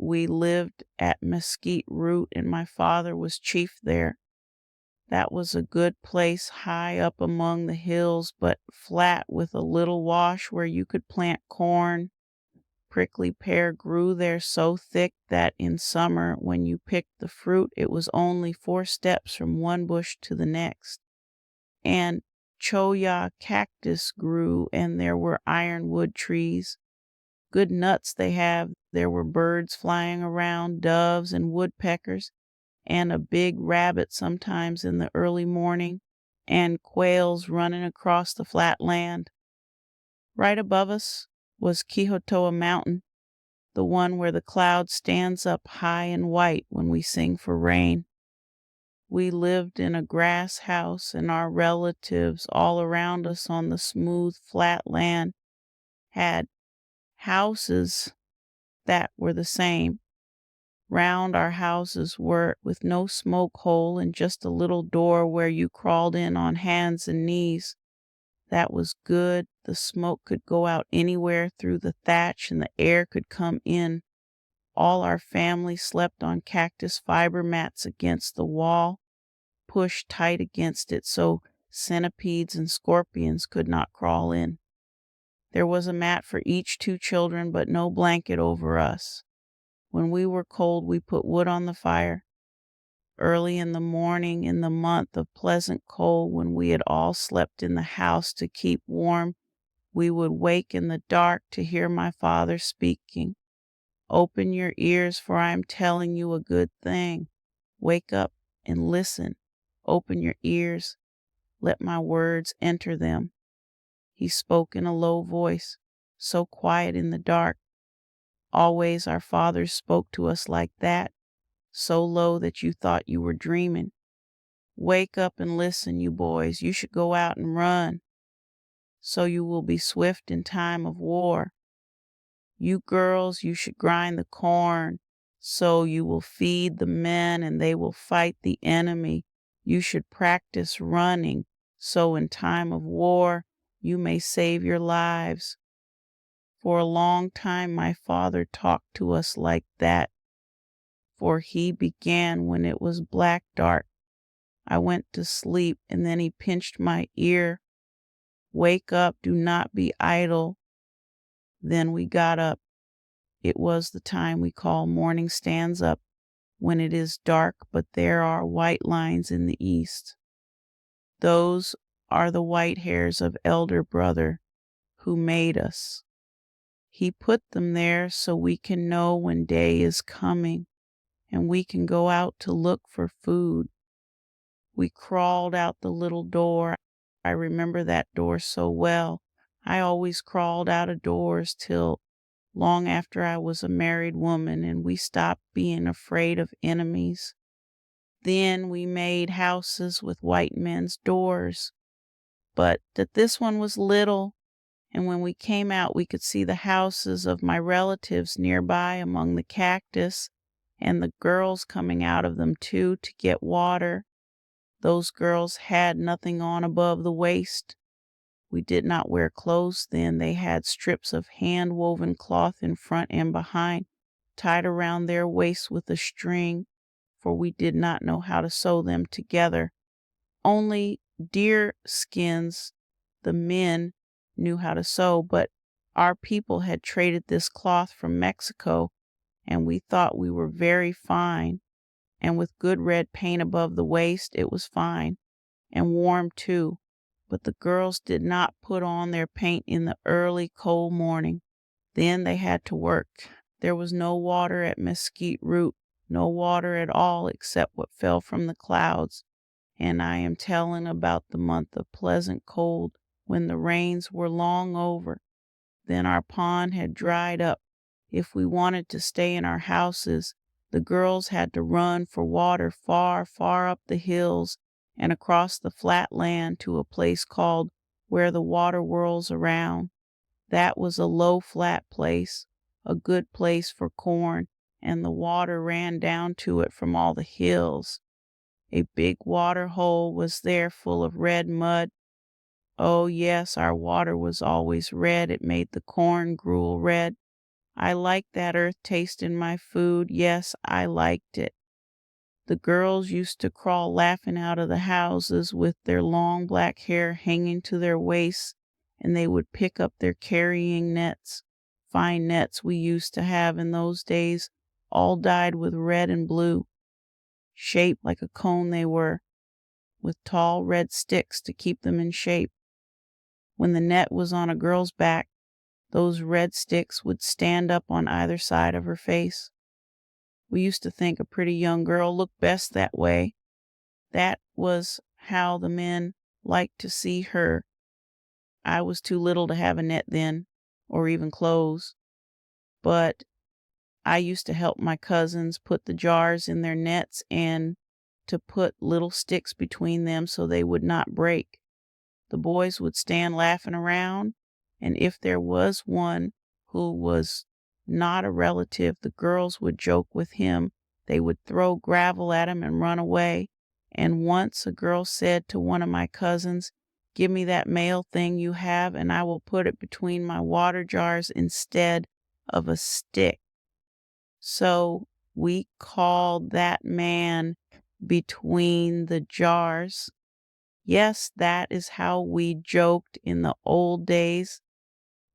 We lived at Mesquite Root, and my father was chief there. That was a good place high up among the hills, but flat with a little wash where you could plant corn. Prickly pear grew there so thick that in summer, when you picked the fruit, it was only 4 steps from one bush to the next. And cholla cactus grew, and there were ironwood trees. Good nuts they have. There were birds flying around, doves and woodpeckers, and a big rabbit sometimes in the early morning, and quails running across the flat land. Right above us was Quijotoa Mountain, the one where the cloud stands up high and white when we sing for rain. We lived in a grass house, and our relatives all around us on the smooth, flat land had houses that were the same. Round our houses were with no smoke hole and just a little door where you crawled in on hands and knees. That was good. The smoke could go out anywhere through the thatch and the air could come in. All our family slept on cactus fiber mats against the wall, pushed tight against it so centipedes and scorpions could not crawl in. There was a mat for each 2 children, but no blanket over us. When we were cold, we put wood on the fire. Early in the morning, in the month of pleasant cold, when we had all slept in the house to keep warm, we would wake in the dark to hear my father speaking. Open your ears, for I am telling you a good thing. Wake up and listen. Open your ears. Let my words enter them. He spoke in a low voice, so quiet in the dark. Always our fathers spoke to us like that, so low that you thought you were dreaming. Wake up and listen, you boys. You should go out and run, so you will be swift in time of war. You girls, you should grind the corn, so you will feed the men and they will fight the enemy. You should practice running, so in time of war you may save your lives. For a long time my father talked to us like that, for he began when it was black dark. I went to sleep, and then he pinched my ear. Wake up, do not be idle. Then we got up. It was the time we call morning stands up, when it is dark, but there are white lines in the east. Those are the white hairs of elder brother who made us. He put them there so we can know when day is coming, and we can go out to look for food. We crawled out the little door. I remember that door so well. I always crawled out of doors till long after I was a married woman, and we stopped being afraid of enemies. Then we made houses with white men's doors, but that this one was little, and when we came out we could see the houses of my relatives nearby among the cactus, and the girls coming out of them too to get water. Those girls had nothing on above the waist. We did not wear clothes then. They had strips of hand-woven cloth in front and behind, tied around their waists with a string, for we did not know how to sew them together. Only deer skins the men knew how to sew, but our people had traded this cloth from Mexico, and we thought we were very fine, and with good red paint above the waist, it was fine, and warm too. But the girls did not put on their paint in the early cold morning. Then they had to work. There was no water at Mesquite Root, no water at all except what fell from the clouds, and I am telling about the month of pleasant cold when the rains were long over. Then our pond had dried up. If we wanted to stay in our houses, the girls had to run for water far, far up the hills and across the flat land to a place called Where the Water Whirls Around. That was a low, flat place, a good place for corn, and the water ran down to it from all the hills. A big water hole was there full of red mud. Oh, yes, our water was always red. It made the corn gruel red. I liked that earth taste in my food. Yes, I liked it. The girls used to crawl laughing out of the houses with their long black hair hanging to their waists, and they would pick up their carrying nets. Fine nets we used to have in those days, all dyed with red and blue, shaped like a cone they were, with tall red sticks to keep them in shape. When the net was on a girl's back, those red sticks would stand up on either side of her face. We used to think a pretty young girl looked best that way. That was how the men liked to see her. I was too little to have a net then, or even clothes. But I used to help my cousins put the jars in their nets and to put little sticks between them so they would not break. The boys would stand laughing around, and if there was one who was not a relative, the girls would joke with him. They would throw gravel at him and run away. And once a girl said to one of my cousins, "Give me that mail thing you have, and I will put it between my water jars instead of a stick." So we called that man between the jars. Yes, that is how we joked in the old days.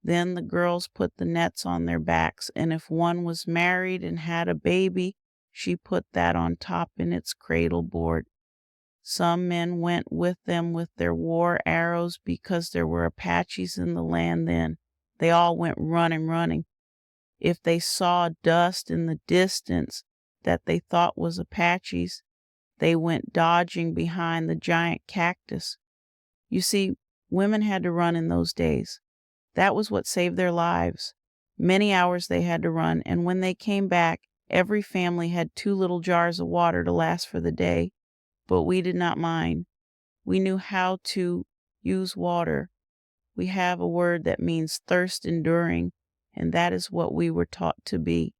Then the girls put the nets on their backs, and if one was married and had a baby, she put that on top in its cradle board. Some men went with them with their war arrows because there were Apaches in the land then. They all went running. If they saw dust in the distance that they thought was Apaches, they went dodging behind the giant cactus. You see, women had to run in those days. That was what saved their lives. Many hours they had to run, and when they came back, every family had 2 little jars of water to last for the day. But we did not mind. We knew how to use water. We have a word that means thirst enduring, and that is what we were taught to be.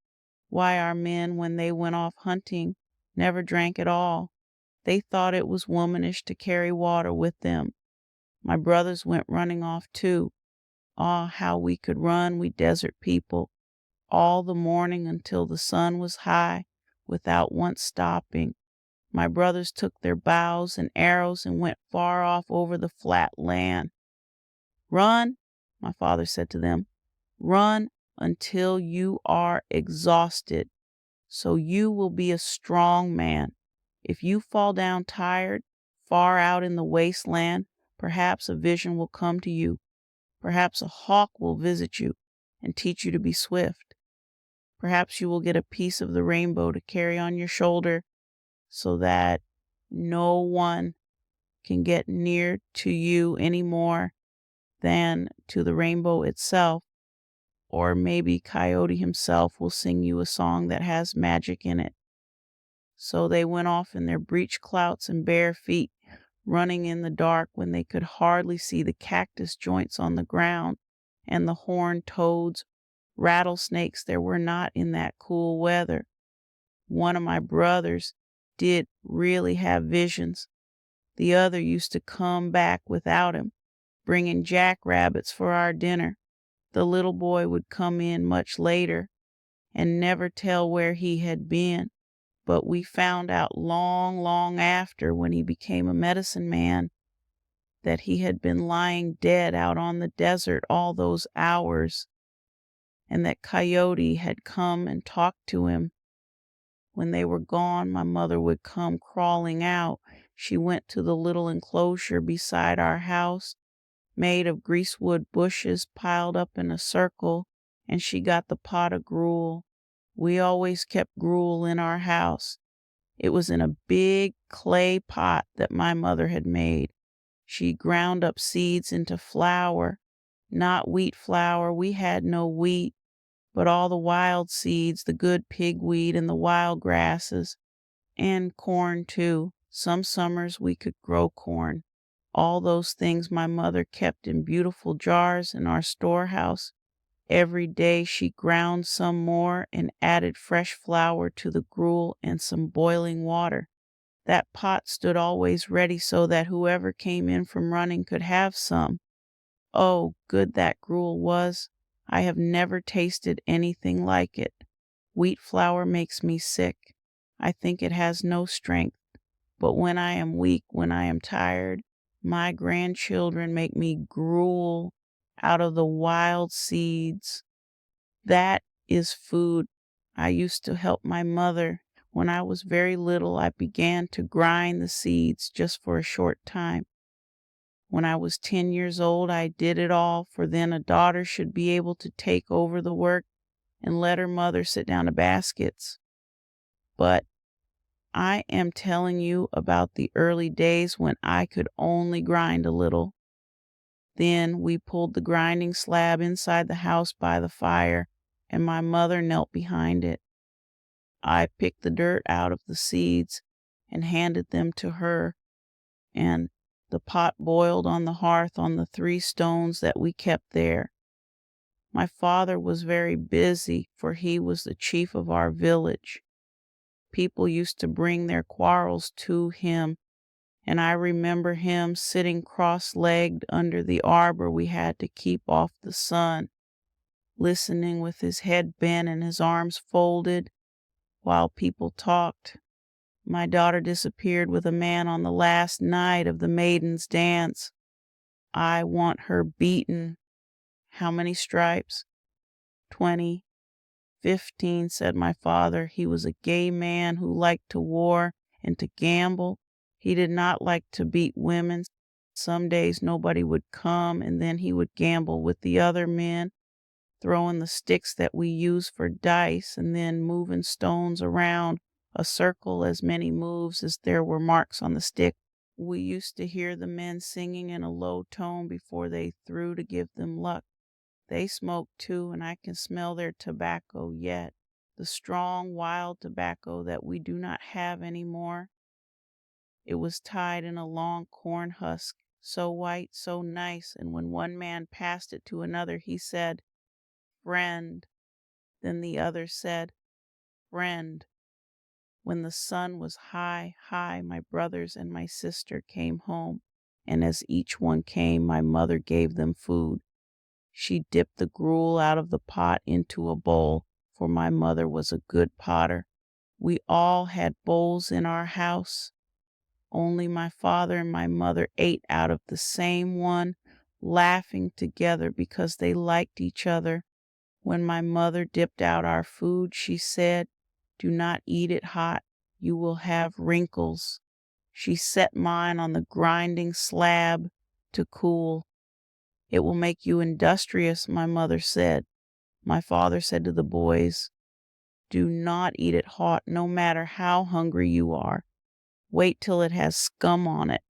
Why our men, when they went off hunting, never drank at all. They thought it was womanish to carry water with them. My brothers went running off too. Ah, how we could run, we desert people, all the morning until the sun was high, without once stopping. My brothers took their bows and arrows and went far off over the flat land. "Run," my father said to them. "Run until you are exhausted, so you will be a strong man. If you fall down tired, far out in the wasteland, perhaps a vision will come to you. Perhaps a hawk will visit you and teach you to be swift. Perhaps you will get a piece of the rainbow to carry on your shoulder so that no one can get near to you any more than to the rainbow itself. Or maybe Coyote himself will sing you a song that has magic in it." So they went off in their breechclouts and bare feet, running in the dark when they could hardly see the cactus joints on the ground and the horned toads, rattlesnakes there were not in that cool weather. One of my brothers did really have visions. The other used to come back without him, bringing jackrabbits for our dinner. The little boy would come in much later and never tell where he had been, but we found out long after, when he became a medicine man, that he had been lying dead out on the desert all those hours, and that Coyote had come and talked to him. When they were gone, my mother would come crawling out. She went to the little enclosure beside our house, made of greasewood bushes piled up in a circle, and she got the pot of gruel. We always kept gruel in our house. It was in a big clay pot that my mother had made. She ground up seeds into flour, not wheat flour. We had no wheat, but all the wild seeds, the good pigweed and the wild grasses, and corn too. Some summers we could grow corn. All those things my mother kept in beautiful jars in our storehouse. Every day she ground some more and added fresh flour to the gruel and some boiling water. That pot stood always ready so that whoever came in from running could have some. Oh, good that gruel was. I have never tasted anything like it. Wheat flour makes me sick. I think it has no strength. But when I am weak, when I am tired, my grandchildren make me gruel out of the wild seeds. That is food. I used to help my mother. When I was very little, I began to grind the seeds just for a short time. When I was 10 years old, I did it all, for then a daughter should be able to take over the work and let her mother sit down to baskets. But I am telling you about the early days when I could only grind a little. Then we pulled the grinding slab inside the house by the fire, and my mother knelt behind it. I picked the dirt out of the seeds and handed them to her, and the pot boiled on the hearth on the 3 stones that we kept there. My father was very busy, for he was the chief of our village. People used to bring their quarrels to him, and I remember him sitting cross-legged under the arbor we had to keep off the sun, listening with his head bent and his arms folded while people talked. My daughter disappeared with a man on the last night of the maidens' dance. I want her beaten. How many stripes? 20. 15, said my father. He was a gay man who liked to war and to gamble. He did not like to beat women. Some days nobody would come, and then he would gamble with the other men, throwing the sticks that we use for dice, and then moving stones around a circle as many moves as there were marks on the stick. We used to hear the men singing in a low tone before they threw to give them luck. They smoked too, and I can smell their tobacco yet, the strong, wild tobacco that we do not have any more. It was tied in a long corn husk, so white, so nice, and when one man passed it to another, he said, "Friend." Then the other said, "Friend." When the sun was high, high, my brothers and my sister came home, and as each one came, my mother gave them food. She dipped the gruel out of the pot into a bowl, for my mother was a good potter. We all had bowls in our house. Only my father and my mother ate out of the same one, laughing together because they liked each other. When my mother dipped out our food, she said, "Do not eat it hot. You will have wrinkles." She set mine on the grinding slab to cool. "It will make you industrious," my mother said. My father said to the boys, "Do not eat it hot, no matter how hungry you are. Wait till it has scum on it,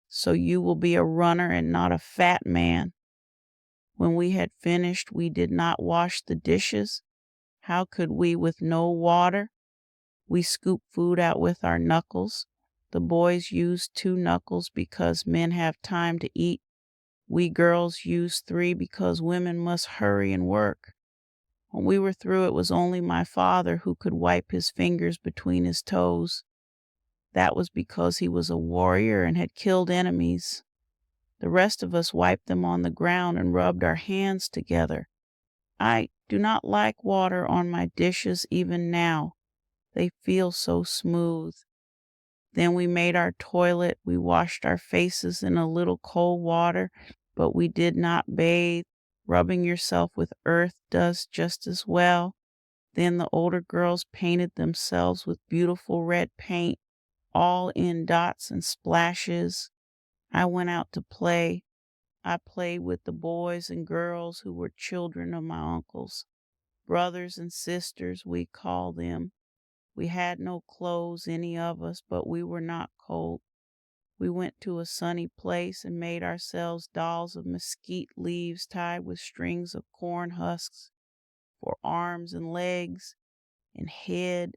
so you will be a runner and not a fat man." When we had finished, we did not wash the dishes. How could we with no water? We scooped food out with our knuckles. The boys used 2 knuckles because men have time to eat. We girls used 3 because women must hurry and work. When we were through, it was only my father who could wipe his fingers between his toes. That was because he was a warrior and had killed enemies. The rest of us wiped them on the ground and rubbed our hands together. I do not like water on my dishes even now. They feel so smooth. Then we made our toilet. We washed our faces in a little cold water, but we did not bathe. Rubbing yourself with earth does just as well. Then the older girls painted themselves with beautiful red paint, all in dots and splashes. I went out to play. I played with the boys and girls who were children of my uncles. Brothers and sisters, we called them. We had no clothes, any of us, but we were not cold. We went to a sunny place and made ourselves dolls of mesquite leaves tied with strings of corn husks for arms and legs and head.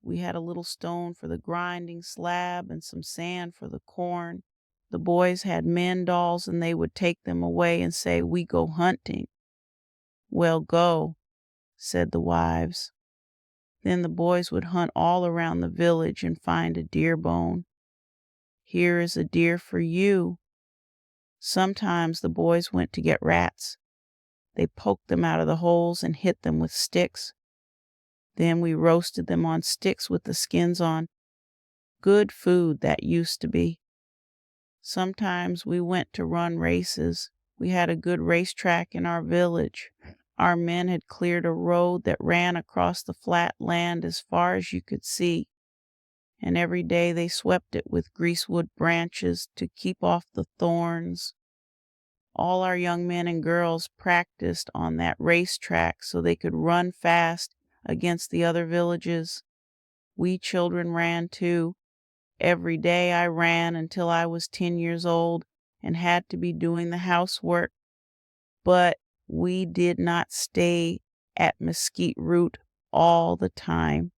We had a little stone for the grinding slab and some sand for the corn. The boys had men dolls, and they would take them away and say, "We go hunting." "Well, go," said the wives. Then the boys would hunt all around the village and find a deer bone. "Here is a deer for you." Sometimes the boys went to get rats. They poked them out of the holes and hit them with sticks. Then we roasted them on sticks with the skins on. Good food that used to be. Sometimes we went to run races. We had a good racetrack in our village. Our men had cleared a road that ran across the flat land as far as you could see, and every day they swept it with greasewood branches to keep off the thorns. All our young men and girls practiced on that racetrack so they could run fast against the other villages. We children ran too. Every day I ran until I was 10 years old and had to be doing the housework. But we did not stay at Mesquite Root all the time.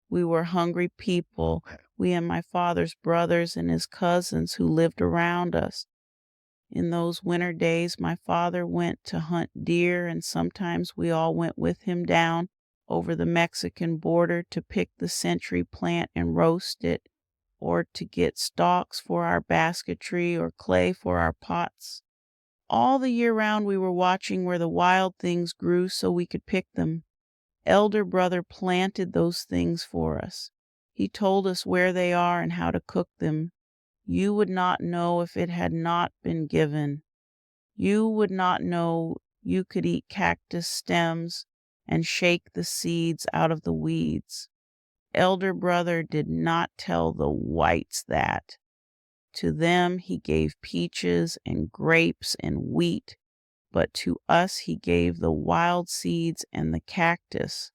We were hungry people, we and my father's brothers and his cousins who lived around us. In those winter days, my father went to hunt deer, and sometimes we all went with him down over the Mexican border to pick the century plant and roast it, or to get stalks for our basketry or clay for our pots. All the year round we were watching where the wild things grew so we could pick them. Elder brother planted those things for us. He told us where they are and how to cook them. You would not know if it had not been given. You would not know you could eat cactus stems and shake the seeds out of the weeds. Elder brother did not tell the whites that. To them he gave peaches and grapes and wheat, but to us he gave the wild seeds and the cactus.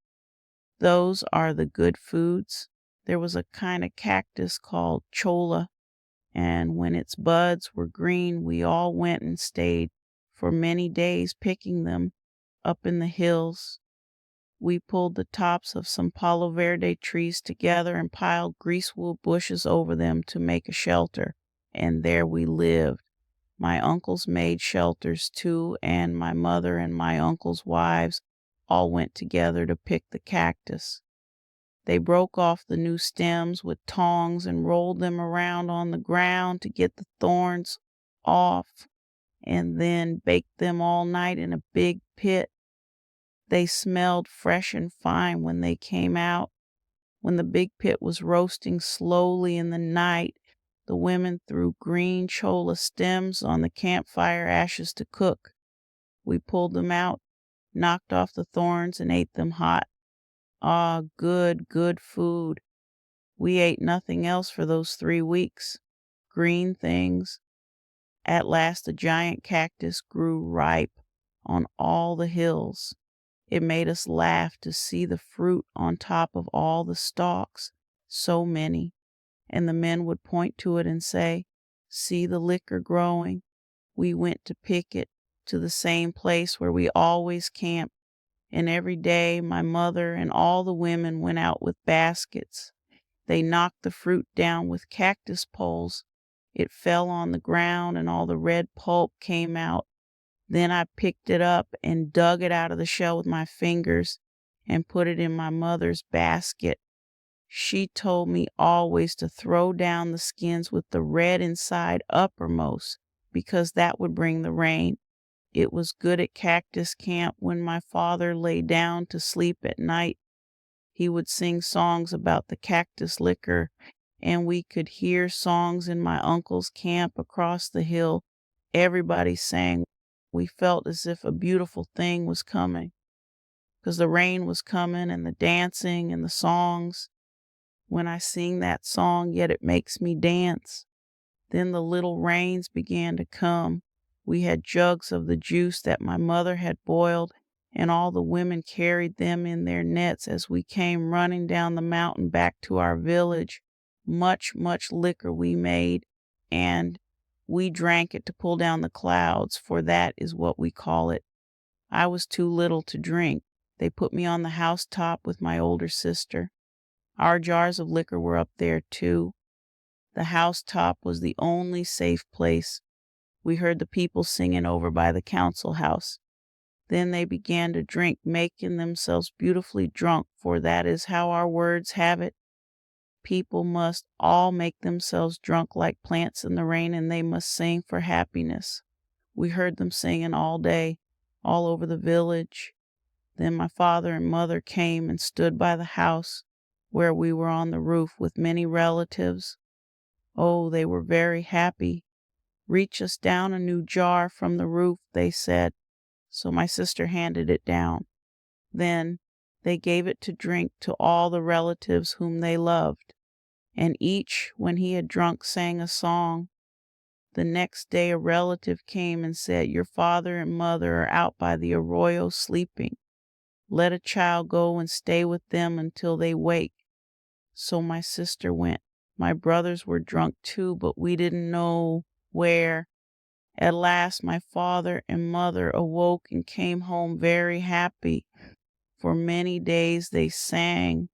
Those are the good foods. There was a kind of cactus called cholla, and when its buds were green, we all went and stayed for many days picking them up in the hills. We pulled the tops of some palo verde trees together and piled greasewood bushes over them to make a shelter, and there we lived. My uncles made shelters too, and my mother and my uncles' wives all went together to pick the cactus. They broke off the new stems with tongs and rolled them around on the ground to get the thorns off, and then baked them all night in a big pit. They smelled fresh and fine when they came out. When the big pit was roasting slowly in the night, the women threw green cholla stems on the campfire ashes to cook. We pulled them out, knocked off the thorns, and ate them hot. Ah, good, good food. We ate nothing else for those 3 weeks. Green things. At last a giant cactus grew ripe on all the hills. It made us laugh to see the fruit on top of all the stalks, so many, and the men would point to it and say, "See the liquor growing." We went to pick it to the same place where we always camped, and every day my mother and all the women went out with baskets. They knocked the fruit down with cactus poles. It fell on the ground and all the red pulp came out. Then I picked it up and dug it out of the shell with my fingers and put it in my mother's basket. She told me always to throw down the skins with the red inside uppermost, because that would bring the rain. It was good at cactus camp when my father lay down to sleep at night. He would sing songs about the cactus liquor, and we could hear songs in my uncle's camp across the hill. Everybody sang. We felt as if a beautiful thing was coming, because the rain was coming and the dancing and the songs. When I sing that song, yet it makes me dance. Then the little rains began to come. We had jugs of the juice that my mother had boiled, and all the women carried them in their nets as we came running down the mountain back to our village. Much, much liquor we made, and we drank it to pull down the clouds, for that is what we call it. I was too little to drink. They put me on the housetop with my older sister. Our jars of liquor were up there too. The housetop was the only safe place. We heard the people singing over by the council house. Then they began to drink, making themselves beautifully drunk, for that is how our words have it. People must all make themselves drunk like plants in the rain, and they must sing for happiness. We heard them singing all day. all over the village. Then my father and mother came and stood by the house where we were on the roof with many relatives. Oh, they were very happy. Reach us down a new jar from the roof, they said. So my sister handed it down. Then they gave it to drink to all the relatives whom they loved, and each, when he had drunk, sang a song. The next day a relative came and said, "Your father and mother are out by the arroyo sleeping. Let a child go and stay with them until they wake." So my sister went. My brothers were drunk too, but we didn't know where. At last my father and mother awoke and came home very happy. For many days they sang